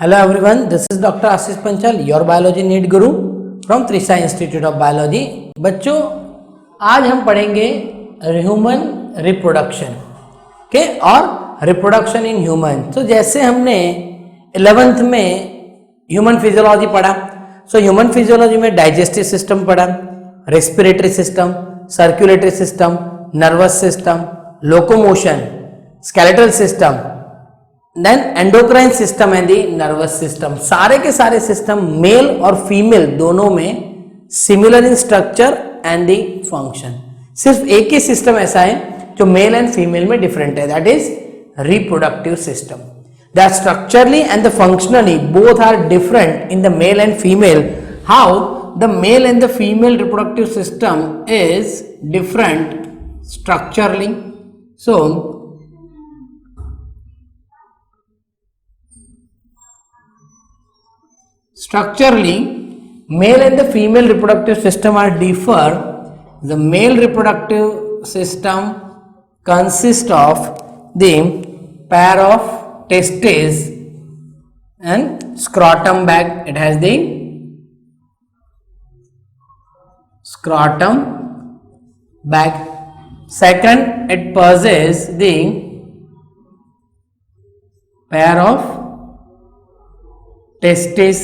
Hello everyone, this is Dr. Ashish Panchal, your biology NEET guru from Trisha institute of biology. बच्चों, आज हम पढ़ेंगे human reproduction के और रिप्रोडक्शन इन ह्यूमन। तो जैसे हमने 11th में ह्यूमन फिजियोलॉजी पढ़ा, सो ह्यूमन फिजियोलॉजी में डाइजेस्टिव सिस्टम पढ़ा, respiratory system, circulatory system, nervous system, locomotion, skeletal system, then endocrine system and the nervous system. सारे के सारे सिस्टम मेल और फीमेल दोनों में similar in structure and the function. सिर्फ एक ही सिस्टम ऐसा है जो मेल एंड फीमेल में डिफरेंट है, that is reproductive system. That structurally and the functionally both are different in the mail and female. How the male and the female reproductive system is different structurally? So structurally, male and the female reproductive system are differ. The male reproductive system consists of the pair of testes and scrotum bag. It has the scrotum bag. Second, it possesses the pair of testes.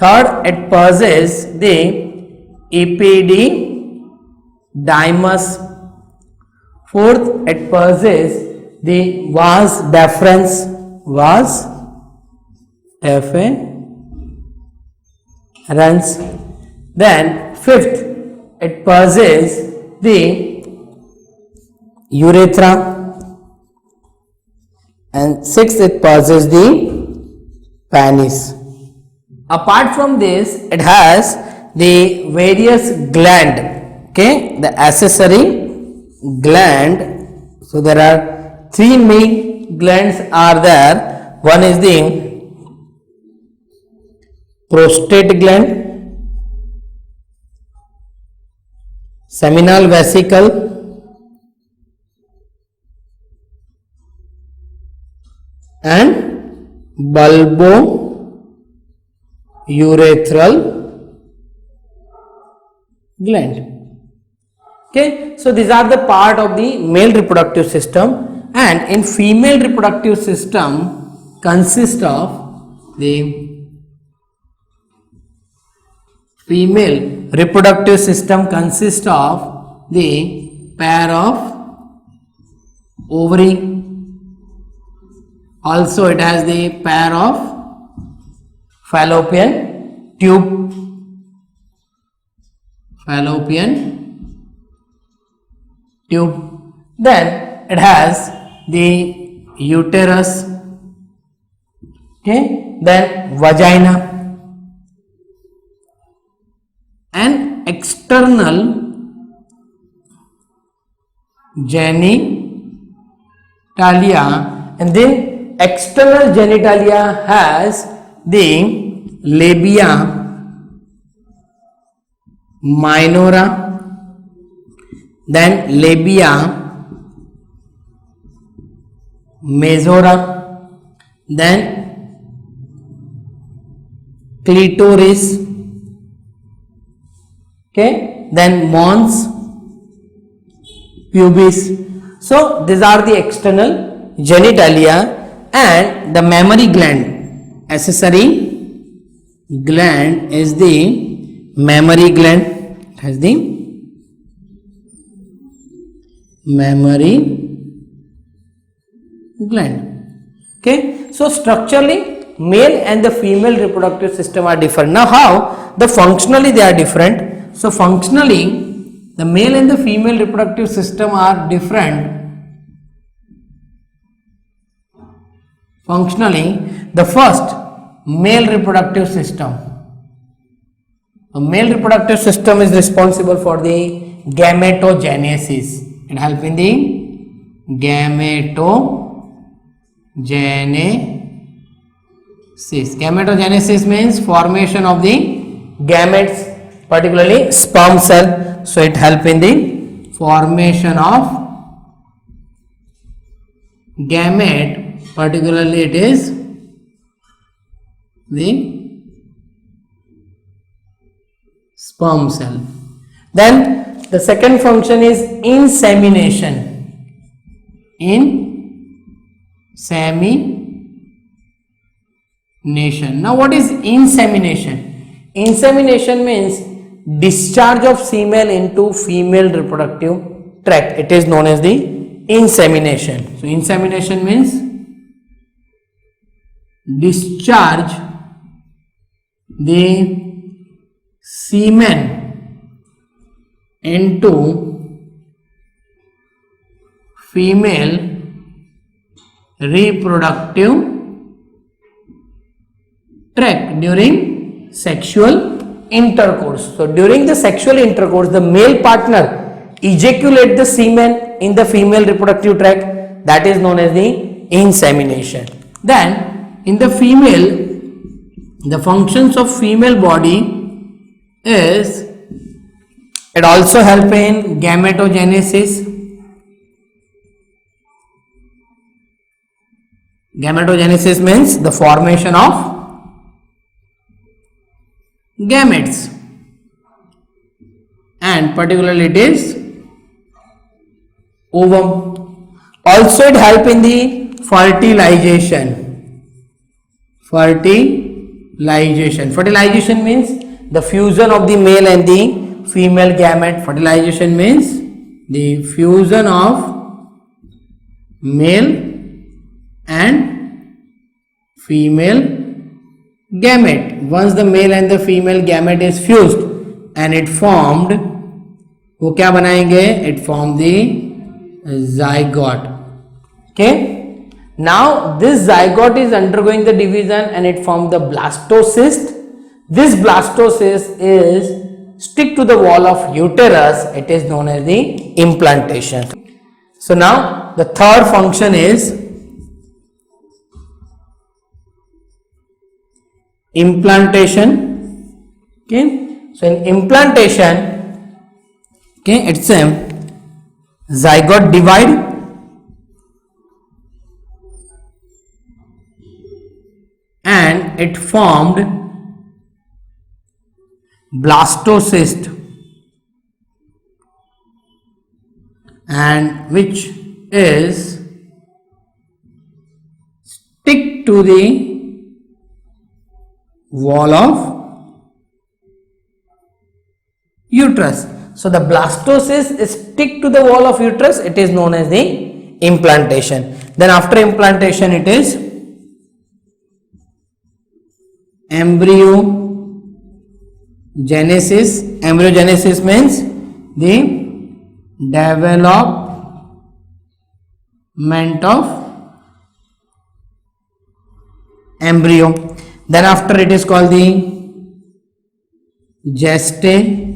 Third, it possesses the epididymis. Fourth, it possesses the vas deferens. Vas deferens. Then fifth, it possesses the urethra, and sixth, it possesses the penis. Apart from this, it has the various gland, okay, the accessory gland. So there are three main glands are there. One is the prostate gland, seminal vesicle, and bulbourethral gland. Okay, so these are the part of the male reproductive system, and in female reproductive system consists of the female reproductive system consists of the pair of ovary. Also, it has the pair of fallopian tube. Fallopian tube. Then it has the uterus. Okay. Then vagina. And external genitalia, and then external genitalia has the labia minora, then labia majora, then clitoris, okay, then mons pubis. So these are the external genitalia, and the mammary gland, accessory gland is the mammary gland. It has the mammary gland. Okay, so structurally male and the female reproductive system are different. Now how the functionally they are different? So functionally the male and the female reproductive system are different. Functionally, the first male reproductive system. A male reproductive system is responsible for the gametogenesis. It helps in the gametogenesis. Gametogenesis means formation of the gametes, particularly sperm cell. So it helps in the formation of gamete, particularly it is the sperm cell. Then the second function is insemination. Insemination. Now what is insemination? Insemination means discharge of semen into female reproductive tract. It is known as the insemination. So insemination means discharge the semen into female reproductive tract during sexual intercourse. So during the sexual intercourse, the male partner ejaculate the semen in the female reproductive tract. That is known as the insemination. Then in the female, the functions of female body is it also help in gametogenesis. Gametogenesis means the formation of gametes, and particularly it is ovum. Also it help in the fertilization. Fertilization means the fusion of the male and the female gamete. Fertilization means the fusion of male and female gamete. Once the male and the female gamete is fused and it formed, वो क्या बनाएंगे? It formed the zygote. Okay. Now this zygote is undergoing the division and it formed the blastocyst. This blastocyst is stick to the wall of uterus. It is known as the implantation. So now the third function is implantation. Okay. So in implantation, okay, it's a zygote divide and it formed blastocyst, and which is stick to the wall of uterus. So the blastocyst is stick to the wall of uterus. It is known as the implantation. Then after implantation, it is embryogenesis. Embryogenesis means the development of embryo. Then after it is called the gestation.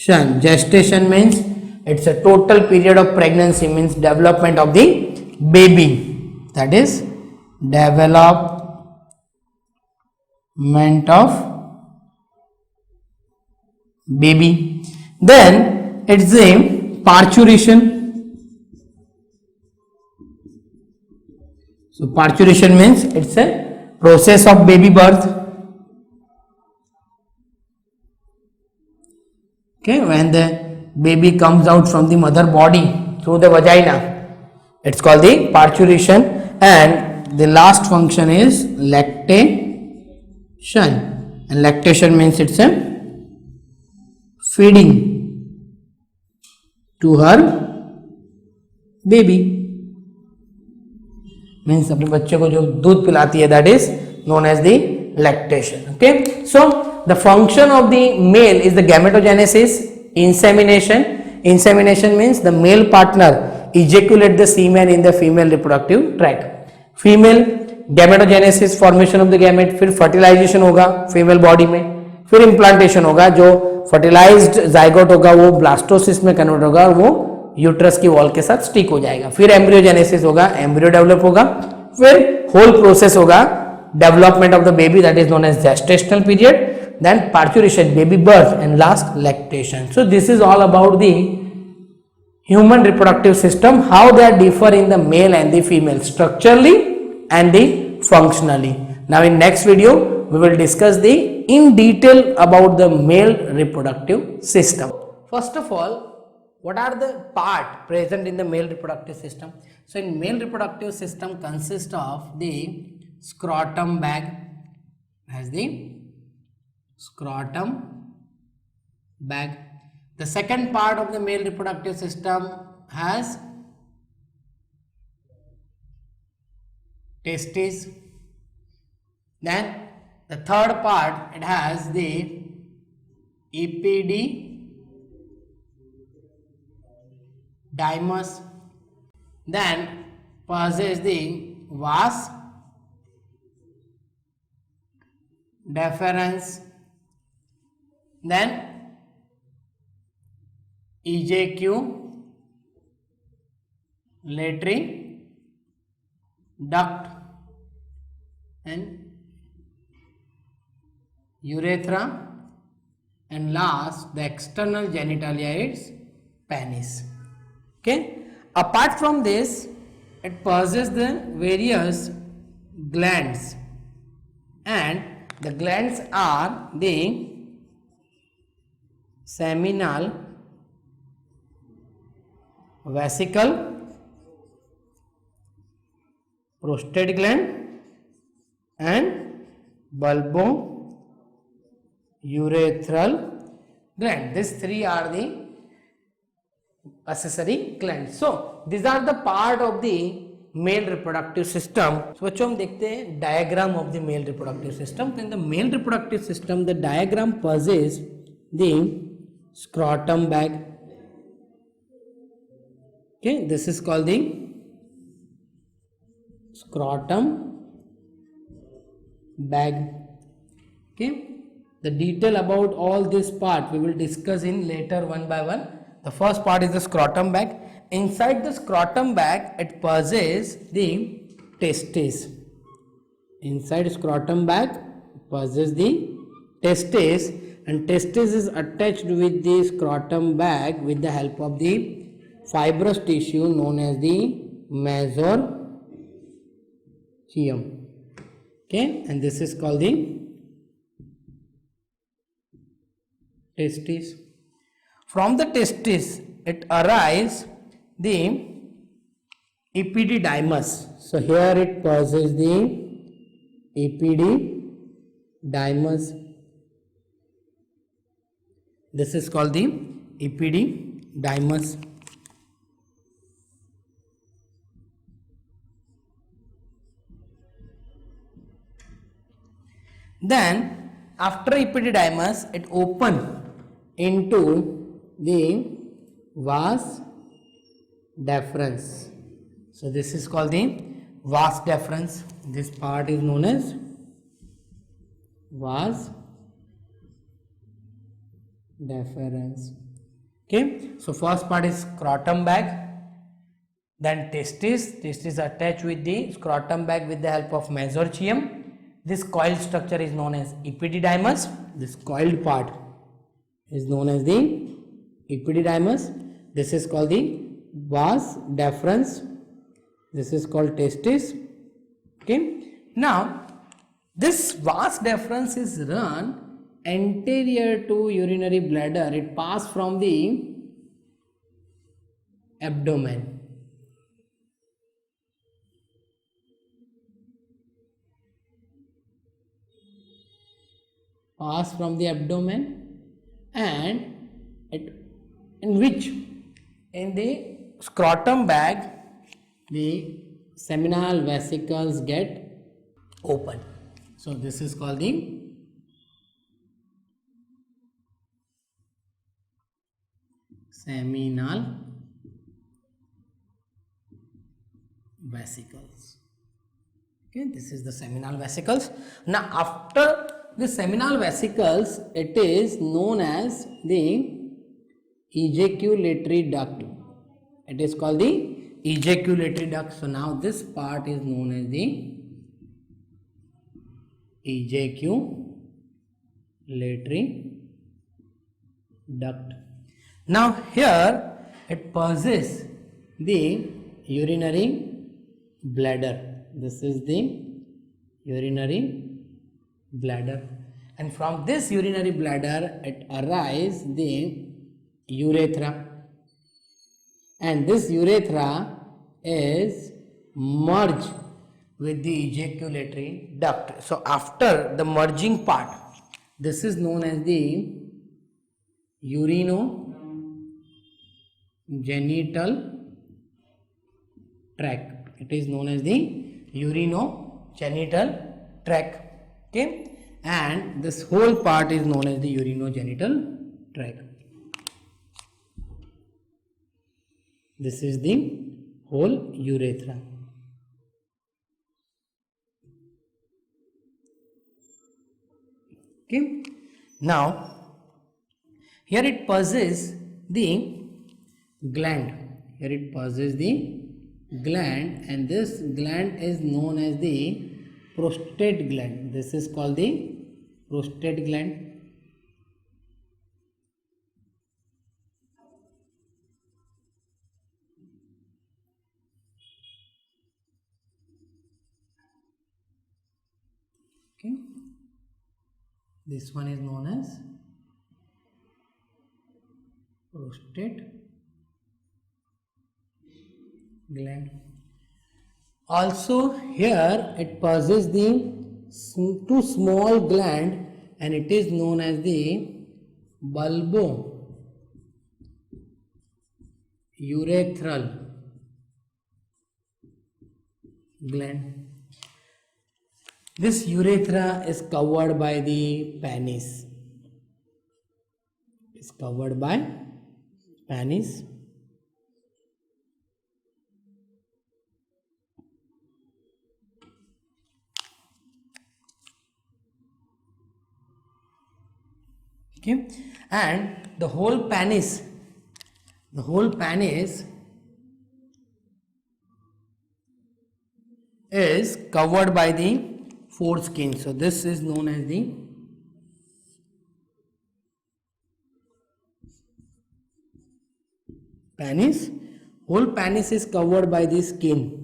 Gestation means it's a total period of pregnancy, means development of the baby. That is development of baby. Then it's the parturition. So parturition means it's a process of baby birth. Okay, when the baby comes out from the mother body through the vagina, it's called the parturition. And the last function is lactation. And lactation means it's a feeding to her baby. Means अपने बच्चे को जो दूध पिलाती है, that is known as the lactation. Okay, so the function of the male is the gametogenesis, insemination. Insemination means the male partner ejaculate the semen in the female reproductive tract. Female gametogenesis, formation of the gamete, फिर fertilization होगा female body में, फिर implantation होगा, जो fertilized zygote होगा वो blastocyst में convert होगा और वो यूट्रस की वॉल के साथ स्टिक हो जाएगा. फिर एम्ब्रियोजेनेसिस होगा, एम्ब्रियो डेवलप होगा, फिर होल प्रोसेस होगा development of the baby, that is known as gestational period, then parturition, baby birth, and last lactation. So this is all about the human reproductive system, how they differ in the male and the female structurally and the functionally. Now in next video we will discuss the in detail about the male reproductive system. First of all, what are the part present in the male reproductive system? So in male reproductive system consists of the scrotum bag, has the scrotum bag. The second part of the male reproductive system has testes. Then the third part, it has the epididymis. Then possesses the vas deferens. Then ejaculatory duct and urethra, and last the external genitalia is penis. Okay, apart from this, it possesses the various glands, and the glands are the seminal vesicle, prostate gland, and bulbourethral gland. These three are the accessory glands. So these are the part of the male reproductive system. So बच्चों हम देखते हैं diagram of the male reproductive system. So in the male reproductive system, the diagram possesses the scrotum bag. Okay, this is called the scrotum bag. Okay, the detail about all this part we will discuss in later one by one. The first part is the scrotum bag. Inside the scrotum bag, it possesses the testes. Inside scrotum bag possesses the testes, and testes is attached with the scrotum bag with the help of the fibrous tissue known as the mesochium. Okay, and this is called the testes. From the testes, it arises the epididymis. So here it possesses the epididymis. This is called the epididymis. Then after epididymis, it opens into the vas deferens. So this is called the vas deferens. This part is known as vas deferens. Okay, so first part is scrotum bag, then testes. Testes attached with the scrotum bag with the help of mesochium. This coiled structure is known as epididymis. This coiled part is known as the epididymis. This is called the vas deferens. This is called testis. Okay. Now, this vas deferens is run anterior to urinary bladder. It passes from the abdomen. Pass from the abdomen, and in the scrotum bag the seminal vesicles get open. So this is called the seminal vesicles. Okay, this is the seminal vesicles. Now after the seminal vesicles, it is known as the ejaculatory duct. It is called the ejaculatory duct. So now this part is known as the ejaculatory duct. Now here it possesses the urinary bladder. This is the urinary bladder, and from this urinary bladder it arises the urethra, and this urethra is merged with the ejaculatory duct. So after the merging part, this is known as the urinogenital tract. It is known as the urinogenital tract. Okay, and this whole part is known as the urinogenital tract. This is the whole urethra. Okay, now here it possesses the gland. Here it possesses the gland, and this gland is known as the prostate gland. This is called the prostate gland. Okay, this one is known as prostate gland. Also here it possesses the two small gland, and it is known as the bulbourethral gland. This urethra is covered by the penis. It's covered by penis. Okay, and the whole penis is covered by the foreskin. So this is known as the penis. Whole penis is covered by the skin.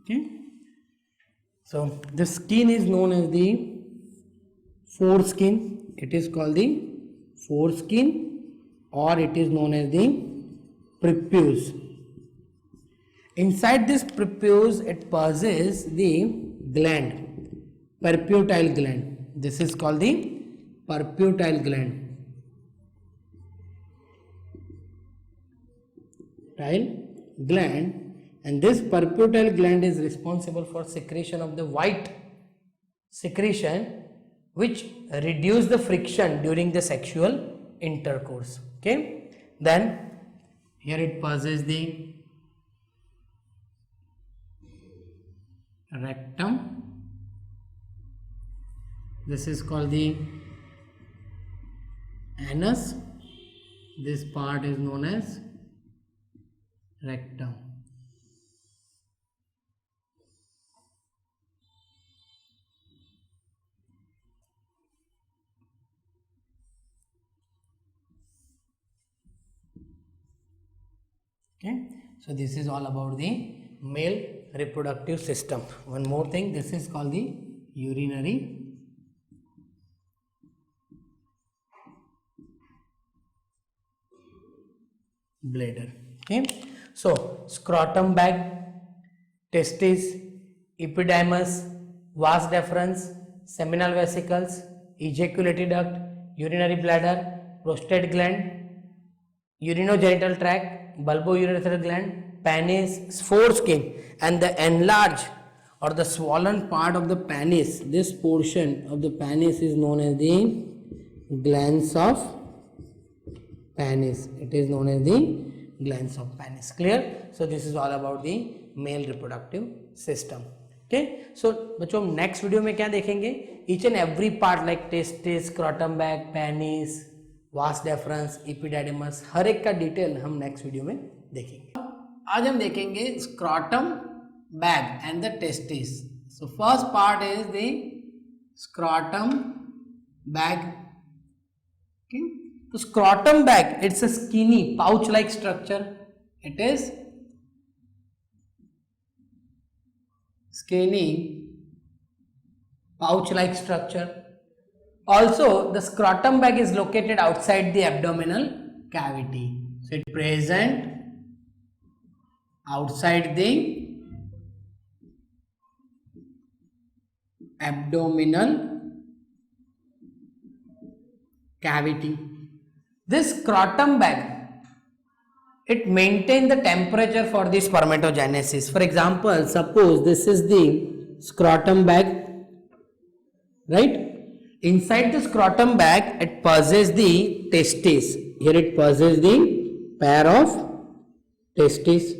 Okay, so the skin is known as the foreskin. It is called the foreskin, or it is known as the prepuce. Inside this prepuce it possesses the gland, perputile gland. This is called the perputile gland. And this perputile gland is responsible for secretion of the white secretion, which reduce the friction during the sexual intercourse. Okay, then here it possesses the rectum. This is called the anus. This part is known as rectum. Okay, so this is all about the male reproductive system. One more thing, this is called the urinary bladder. Okay, so scrotum bag, testis, epididymis, vas deferens, seminal vesicles, ejaculatory duct, urinary bladder, prostate gland, urinogenital tract, bulbourethral gland, penis, foreskin, and the enlarged or the swollen part of the penis. This portion of the penis is known as the glands of penis. It is known as the glands of penis. Clear? So this is all about the male reproductive system. Okay, so बच्चों हम next video में क्या देखेंगे? Each and every part like testis, scrotum bag, penis, vas deferens, epididymis, हर एक का detail हम next video में देखेंगे. आज हम देखेंगे scrotum bag and the testis. So first part is the scrotum bag. Okay. So scrotum bag, it's a skinny pouch like structure. It is skinny pouch like structure. Also the scrotum bag is located outside the abdominal cavity. So it present outside the abdominal cavity. This scrotum bag, it maintains the temperature for the spermatogenesis. For example, suppose this is the scrotum bag, right? Inside the scrotum bag, it possesses the testes. Here it possesses the pair of testes,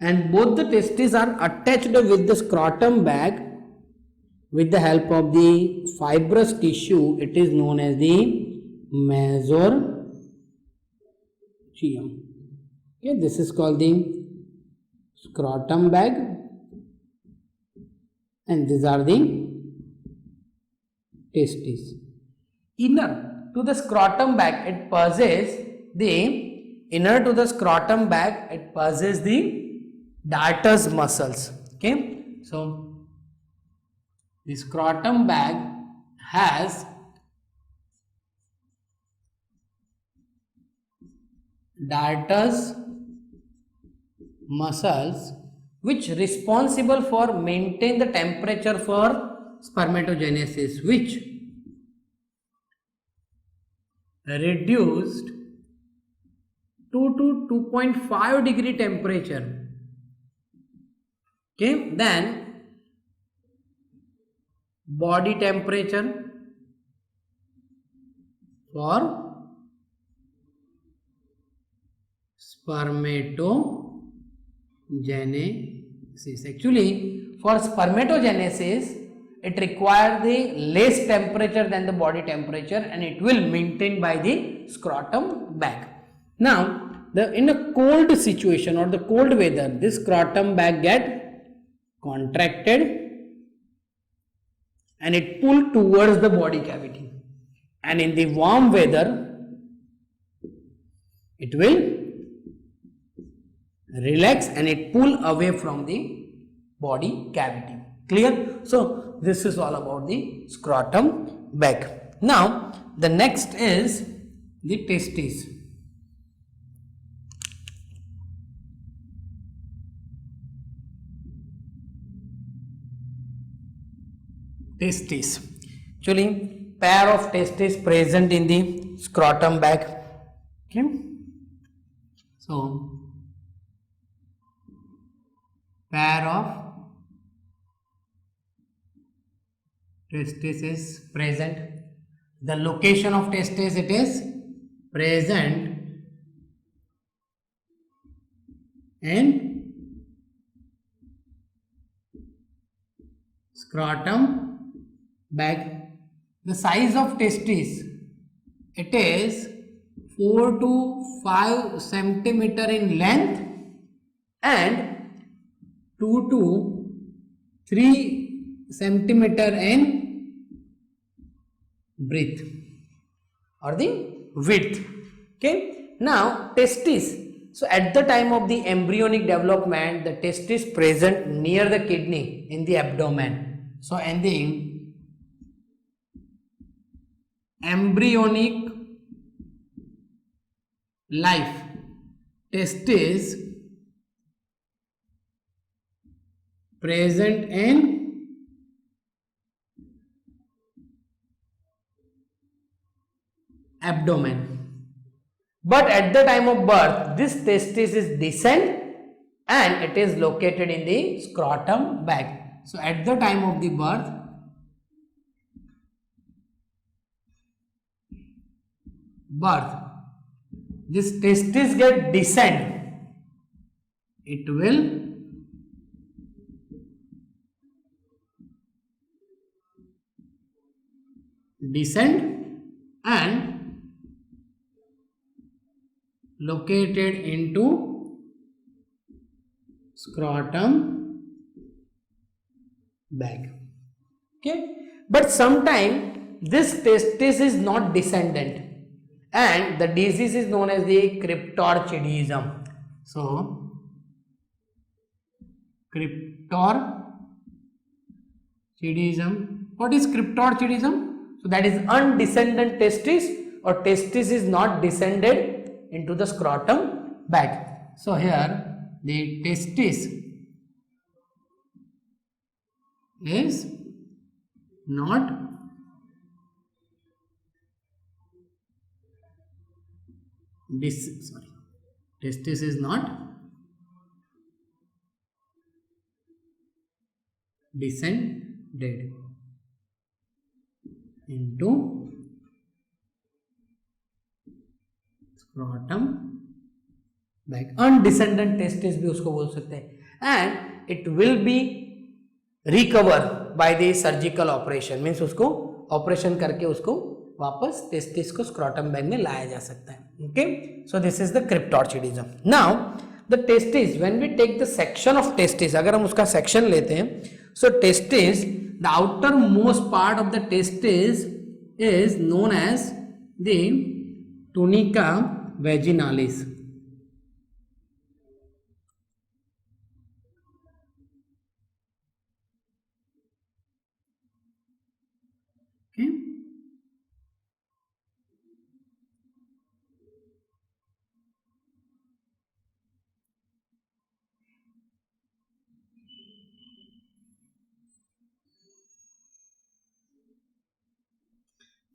and both the testes are attached with the scrotum bag with the help of the fibrous tissue. It is known as the mesochium. Okay, this is called the scrotum bag, and these are the testes. Inner to the scrotum bag, it possesses the dartus muscles. Okay, so the scrotum bag has dartus muscles which responsible for maintain the temperature for spermatogenesis, which reduced to 2.5 degree temperature. Okay, then body temperature for spermatogenesis. Actually, for spermatogenesis, it requires the less temperature than the body temperature, and it will maintain by the scrotum bag. Now, in a cold situation or the cold weather, this scrotum bag get contracted and it pull towards the body cavity, and in the warm weather, it will relax and it pull away from the body cavity. Clear? So this is all about the scrotum bag. Now the next is the testes. Testes. Actually, pair of testes present in the scrotum bag. Okay. So pair of testes is present. The location of testes, it is present in scrotum bag. The size of testes, it is 4 to 5 centimeter in length and 2 to 3 centimeter in breadth or the width. Okay. Now testes. So at the time of the embryonic development, the testis present near the kidney in the abdomen. So in the embryonic life, testis present in abdomen, but at the time of birth, this testis is descend and it is located in the scrotum bag. So at the time of the birth, this testis get descend, it will descend and located into scrotum bag. Okay, but sometime this testis is not descendant and the disease is known as the cryptorchidism. So cryptorchidism, what is cryptorchidism? So that is undescendant testis or testis is not descended into the scrotum bag. So here the testis is not testis is not descended into scrotum bag. Undescended testis भी उसको बोल सकते हैं and it will be recover by the surgical operation, means उसको operation करके उसको वापस testis को स्क्रोटम बैग में लाया जा सकता है. Okay, so this is the cryptorchidism. Now the testis, when we take the section of testis, अगर हम उसका सेक्शन लेते हैं, so testis, the outer most part of the testis is known as the tunica vaginalis. Okay.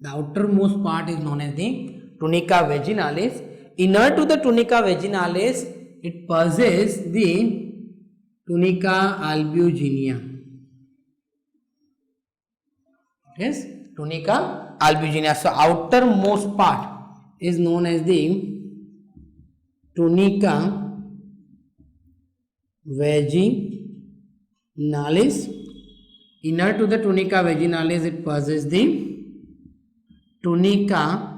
The outermost part is known as the tunica vaginalis. Inner to the tunica vaginalis, it possesses the tunica albuginea. Yes, tunica albuginea. So outermost part is known as the tunica vaginalis. Inner to the tunica vaginalis, it possesses the tunica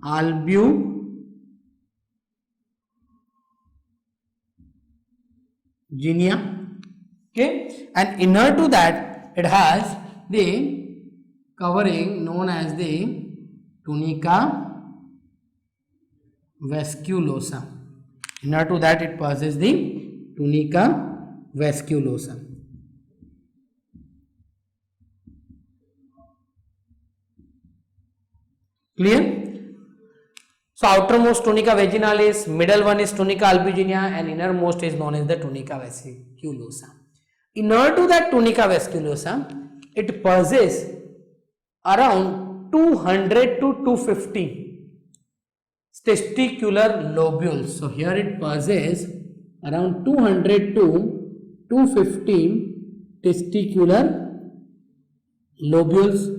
albuginea. Okay, and inner to that, it has the covering known as the tunica vasculosa. Inner to that, it possesses the tunica vasculosa. Clear? So outermost tunica vaginalis, middle one is tunica albuginea, and innermost is known as the tunica vasculosa. Inner to that tunica vasculosa, it possesses around 200 to 250 testicular lobules. So here it possesses around 200 to 250 testicular lobules.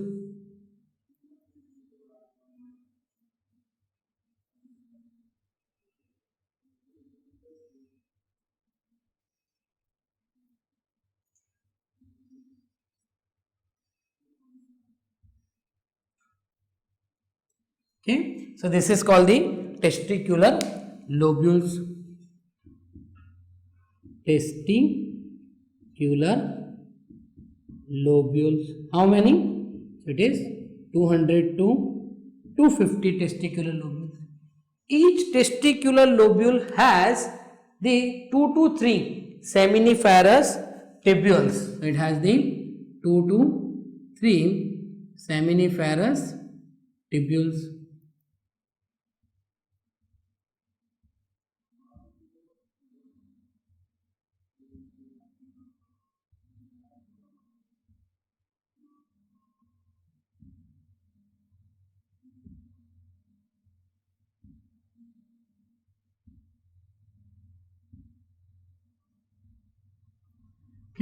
Okay, so this is called the testicular lobules. Testicular lobules. How many? It is 200 to 250 testicular lobules. Each testicular lobule has the 2 to 3 seminiferous tubules. It has the 2 to 3 seminiferous tubules.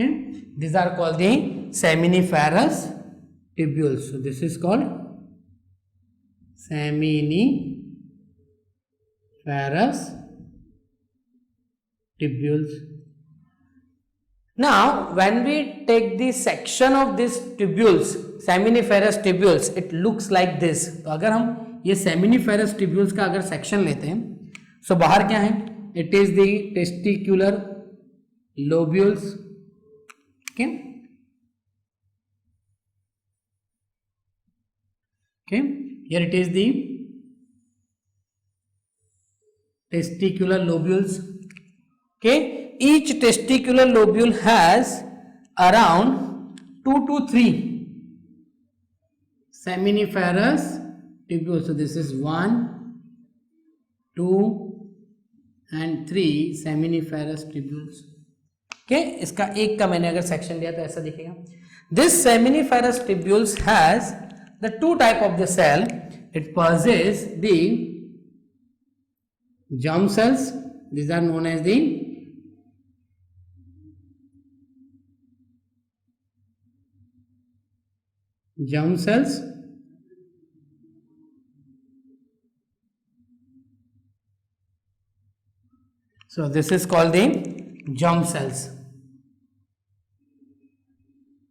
Okay, these are called the seminiferous tubules. So this is called seminiferous tubules. Now when we take the section of these tubules, seminiferous tubules, it looks like this. तो अगर हम ये seminiferous tubules का अगर section लेते हैं, so बाहर क्या है? It is the testicular lobules. Okay. Okay, here it is the testicular lobules. Okay, each testicular lobule has around 2 to 3 seminiferous tubules. So this is 1, 2 and 3 seminiferous tubules. Okay, इसका एक का मैंने अगर सेक्शन लिया तो ऐसा दिखेगा. This seminiferous tubules has the two type of the cell. It possesses the germ cells. These are known as the germ cells. So this is called the germ cells.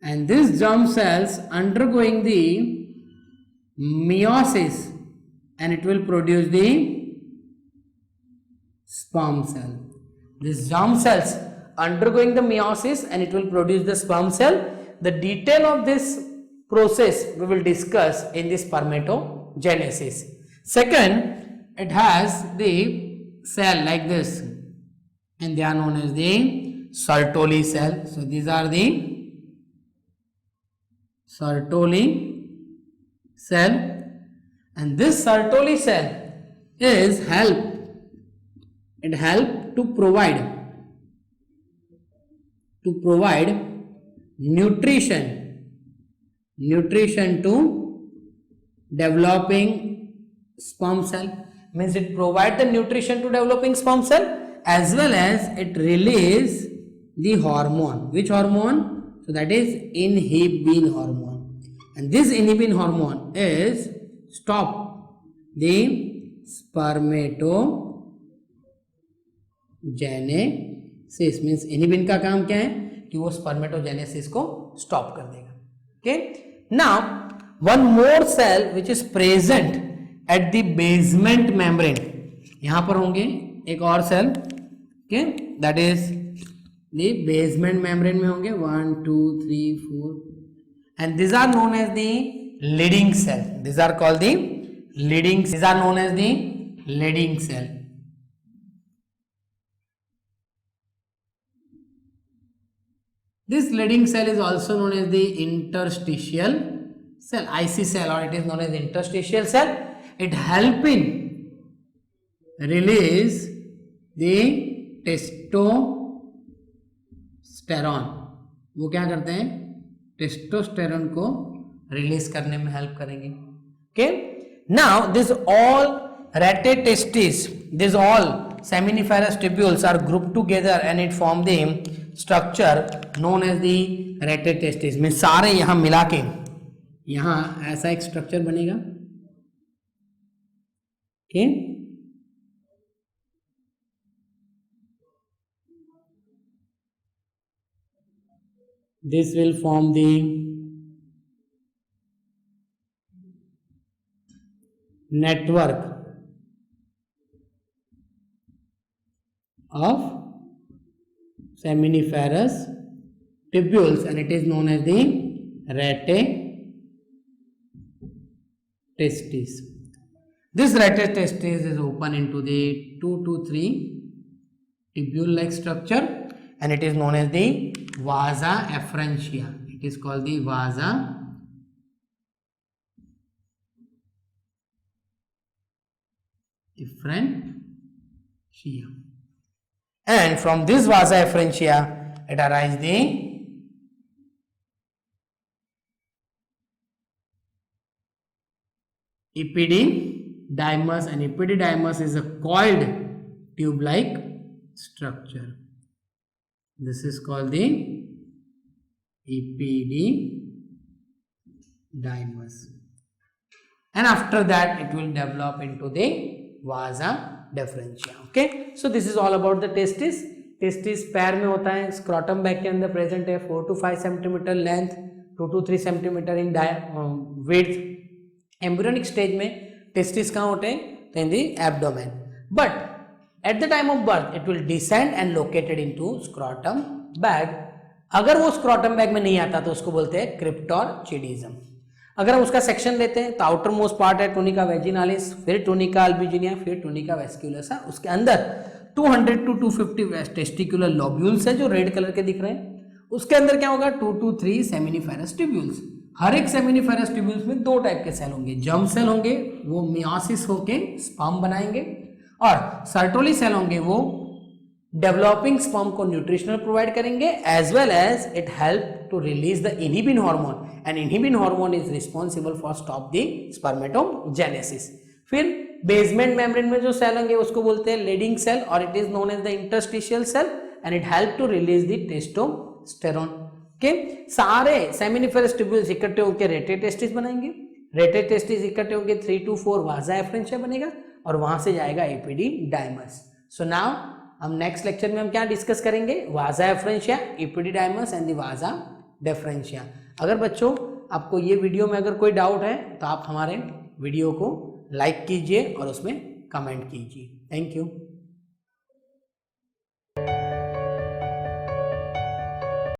And these germ cells undergoing the meiosis, and it will produce the sperm cell. These germ cells undergoing the meiosis and it will produce the sperm cell. The detail of this process we will discuss in the spermatogenesis. Second, it has the cell like this, and they are known as the Sertoli cell. So these are the Sertoli cell, and this Sertoli cell is help to provide nutrition to developing sperm cell. Means it provide the nutrition to developing sperm cell, as well as it release the hormone. Which hormone? So that is inhibin hormone, and this inhibin hormone is stop the spermatogenesis. Means inhibin का काम क्या है कि वो spermatogenesis को stop कर देगा. Okay, now one more cell which is present at the basement membrane. यहाँ पर होंगे एक और cell. Okay, that is the basement membrane में होंगे 1, 2, 3, 4, and these are known as the leading cell. These are called the leading. These are known as the leading cell. This leading cell is also known as the interstitial cell, IC cell, or it is known as interstitial cell. It help in release the testosterone. वो क्या करते हैं? Testosterone को release करने में help करेंगे. Okay, now this all rate testis, this all seminiferous tubules are grouped together and it form the structure known as the rate testis. में सारे यहां मिला के यहां ऐसा एक स्ट्रक्चर बनेगा. Okay, this will form the network of seminiferous tubules, and it is known as the rete testis. This rete testis is open into the 2 to 3 tubule like structure, and it is known as the vasa efferentia. It is called the vasa efferentia, and from this vasa efferentia it arises the epididymis, and epididymis is a coiled tube like structure. This is called the epididymis, and after that it will develop into the vasa deferentia. Okay, so this is all about the testis. Testis पैर में होता है, scrotum bag के अंदर present है, 4 to 5 centimetre length, 2 to 3 centimetre in width. Embryonic stage में testis कहाँ होते हैं? तो in the abdomen. But at the time of birth it will descend and located into scrotum bag अगर वो स्क्रॉटम बैग में नहीं आता तो उसको बोलते हैं क्रिप्टोर्चिडिज्म। अगर हम उसका सेक्शन लेते हैं तो आउटर मोस्ट पार्ट है टूनिका वेजिनालिस, फिर टूनिका अल्बुजिनिया, फिर टूनिका वेस्क्युलसा। उसके अंदर 200 to 250 टेस्टिकुलर लोब्यूल्स है जो रेड कलर के दिख रहे हैं। उसके अंदर क्या होगा 2 to 3 सेमिनिफेरस ट्यूब्यूल्स। हर एक सेमिनिफेरस ट्यूब्यूल्स में दो टाइप के सेल होंगे, जर्म सेल होंगे वो मियोसिस होके स्पर्म बनाएंगे, और सर्टोली सेल होंगे वो डेवलपिंग स्पर्म को न्यूट्रिशनल प्रोवाइड करेंगे, as well as it help to release the inhibin hormone, and inhibin hormone is responsible for stop the spermatogenesis. फिर बेसमेंट मेम्ब्रेन में जो सेल होंगे उसको बोलते हैं लीडिंग सेल, और it is known as the interstitial cell, and it help to release the testosterone के। सारे सेमिनिफेरस ट्यूब्यूल्स इकट्ठे होकर रेटे टेस्टिस बनाएंगे, रेटे टेस्टिस इकट्ठे होकर 3 to 4 वाजा एफरेंशिया बनेगा, और वहां से जाएगा एपिडिडाइमस। सो नाउ हम नेक्स्ट लेक्चर में हम क्या डिस्कस करेंगे, वाजा एफरेंशिया, एपिडिडाइमस एंड द वाजा डिफरेंशिया। अगर बच्चों आपको ये वीडियो में अगर कोई डाउट है तो आप हमारे वीडियो को लाइक कीजिए और उसमें कमेंट कीजिए। Thank you.